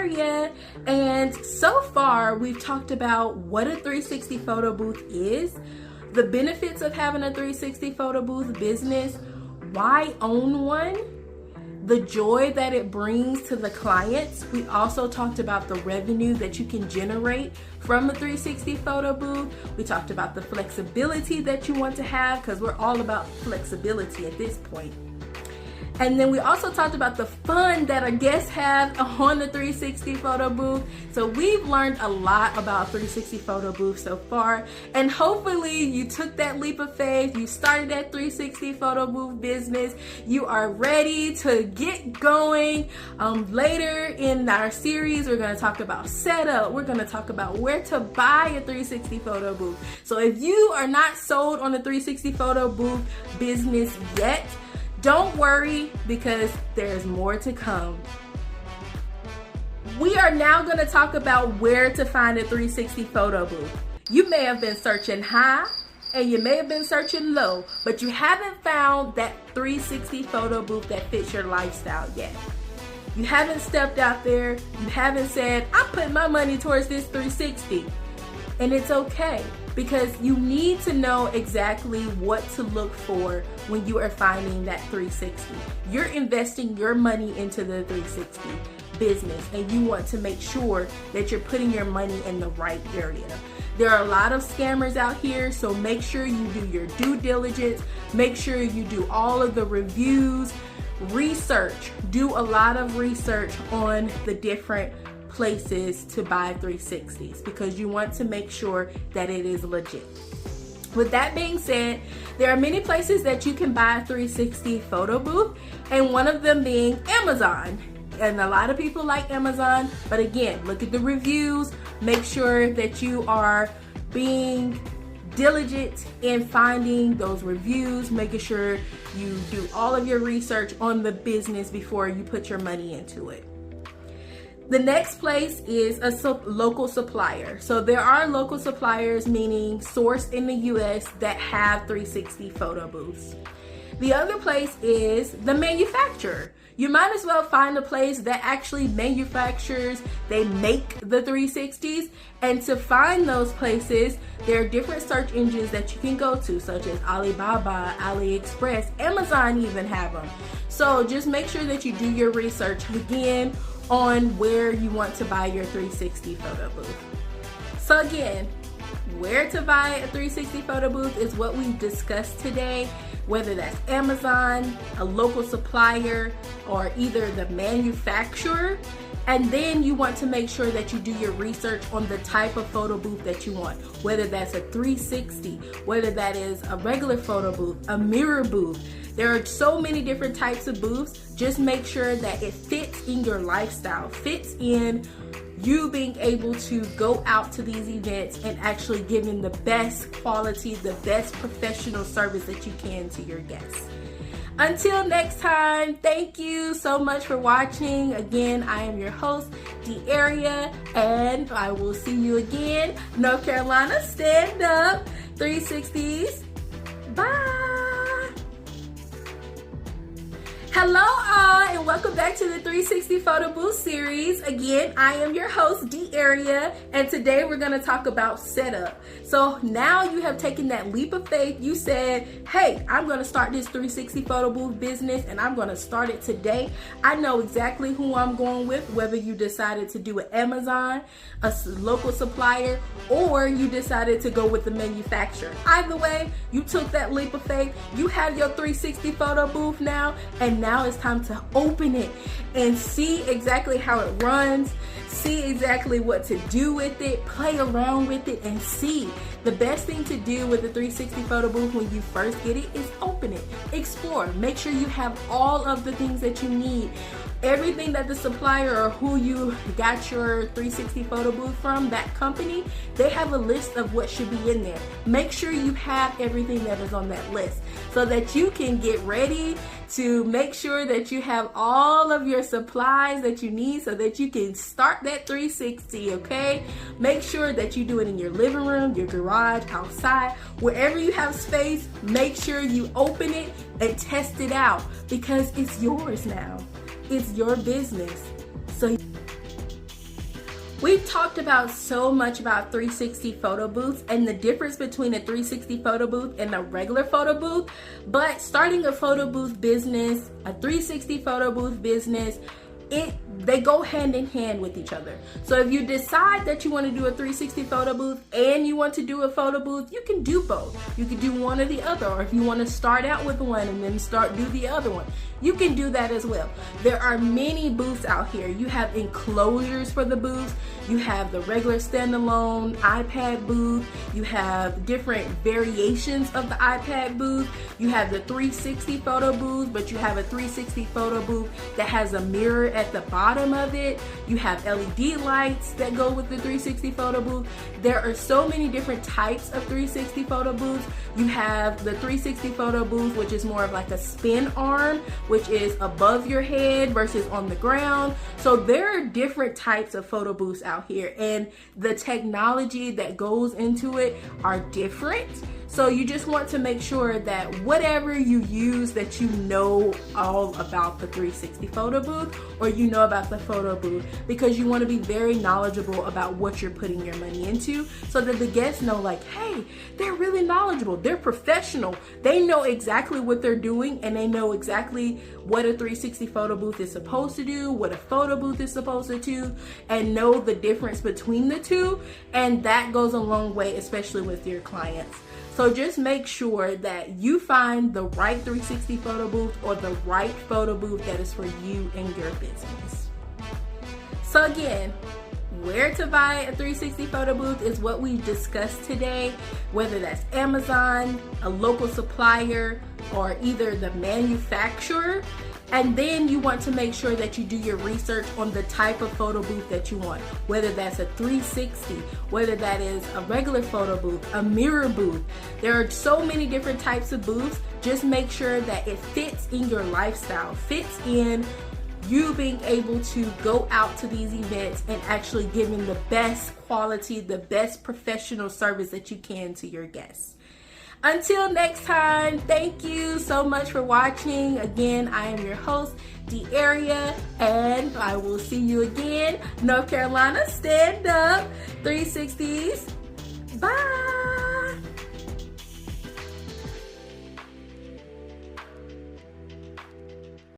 Area, and so far we've talked about what a 360 photo booth is, the benefits of having a 360 photo booth business, why own one, the joy that it brings to the clients. We also talked about the revenue that you can generate from a 360 photo booth. We talked about the flexibility that you want to have, because we're all about flexibility at this point. And then we also talked about the fun that our guests have on the 360 photo booth. So we've learned a lot about 360 photo booth so far, and hopefully you took that leap of faith. You started that 360 photo booth business. You are ready to get going. Later in our series, we're going to talk about setup. We're going to talk about where to buy a 360 photo booth. So if you are not sold on the 360 photo booth business yet, don't worry, because there's more to come. We are now going to talk about where to find a 360 photo booth. You may have been searching high and you may have been searching low, but you haven't found that 360 photo booth that fits your lifestyle yet. You haven't stepped out there. You haven't said, I'm putting my money towards this 360. And it's okay, because you need to know exactly what to look for when you are finding that 360. You're investing your money into the 360 business, and you want to make sure that you're putting your money in the right area. There are a lot of scammers out here, so make sure you do your due diligence. Make sure you do all of the reviews, research. Do a lot of research on the different places to buy 360s, because you want to make sure that it is legit. With that being said, there are many places that you can buy a 360 photo booth, and one of them being Amazon. And a lot of people like Amazon, but again, look at the reviews. Make sure that you are being diligent in finding those reviews, making sure you do all of your research on the business before you put your money into it. The next place is a local supplier. So there are local suppliers, meaning sourced in the US, that have 360 photo booths. The other place is the manufacturer. You might as well find a place that actually manufactures, they make the 360s. And to find those places, there are different search engines that you can go to, such as Alibaba, AliExpress, Amazon even have them. So just make sure that you do your research again on where you want to buy your 360 photo booth. So again, where to buy a 360 photo booth is what we discussed today, whether that's Amazon, a local supplier, or either the manufacturer. And then you want to make sure that you do your research on the type of photo booth that you want, whether that's a 360, whether that is a regular photo booth, a mirror booth. There are so many different types of booths. Just make sure that it fits in your lifestyle, fits in you being able to go out to these events and actually giving the best quality, the best professional service that you can to your guests. Until next time, thank you so much for watching. Again, I am your host, D'Area, and I will see you again. North Carolina, stand up, 360s. Bye. Hello all, and welcome back to the 360 Photo Booth series. Again, I am your host, D'Area, and today we're going to talk about setup. So now you have taken that leap of faith. You said, hey, I'm going to start this 360 photo booth business, and I'm going to start it today. I know exactly who I'm going with, whether you decided to do it Amazon, a local supplier, or you decided to go with the manufacturer. Either way, you took that leap of faith. You have your 360 photo booth now, and now it's time to open it and see exactly how it runs, see exactly what to do with it, play around with it, and see. The best thing to do with the 360 photo booth when you first get it is open it, explore, make sure you have all of the things that you need. Everything that the supplier or who you got your 360 photo booth from, that company, they have a list of what should be in there. Make sure you have everything that is on that list so that you can get ready to make sure that you have all of your supplies that you need so that you can start that 360, okay? Make sure that you do it in your living room, your garage, outside, wherever you have space. Make sure you open it and test it out because it's yours now. It's your business. So We've talked about so much about 360 photo booths and the difference between a 360 photo booth and a regular photo booth, but starting a photo booth business, a 360 photo booth business, they go hand in hand with each other. So if you decide that you want to do a 360 photo booth and you want to do a photo booth, you can do both. You can do one or the other, or if you want to start out with one and then do the other one, you can do that as well. There are many booths out here. You have enclosures for the booths. You have the regular standalone iPad booth. You have different variations of the iPad booth. You have the 360 photo booth, but you have a 360 photo booth that has a mirror at the bottom of it. You have LED lights that go with the 360 photo booth. There are so many different types of 360 photo booths. You have the 360 photo booth, which is more of like a spin arm, which is above your head versus on the ground. So there are different types of photo booths out here, and the technology that goes into it are different. So you just want to make sure that whatever you use, that you know all about the 360 photo booth, or you know about the photo booth, because you want to be very knowledgeable about what you're putting your money into, so that the guests know, like, hey, they're really knowledgeable, they're professional, they know exactly what they're doing, and they know exactly what a 360 photo booth is supposed to do, what a photo booth is supposed to do, and know the difference between the two. And that goes a long way, especially with your clients. So just make sure that you find the right 360 photo booth or the right photo booth that is for you and your business. So again, where to buy a 360 photo booth is what we discussed today, whether that's Amazon, a local supplier, or either the manufacturer. And then you want to make sure that you do your research on the type of photo booth that you want, whether that's a 360, whether that is a regular photo booth, a mirror booth. There are so many different types of booths. Just make sure that it fits in your lifestyle, fits in you being able to go out to these events and actually giving the best quality, the best professional service that you can to your guests. Until next time, thank you so much for watching. Again, I am your host, D'Aria, and I will see you again. North Carolina, stand up, 360s. Bye.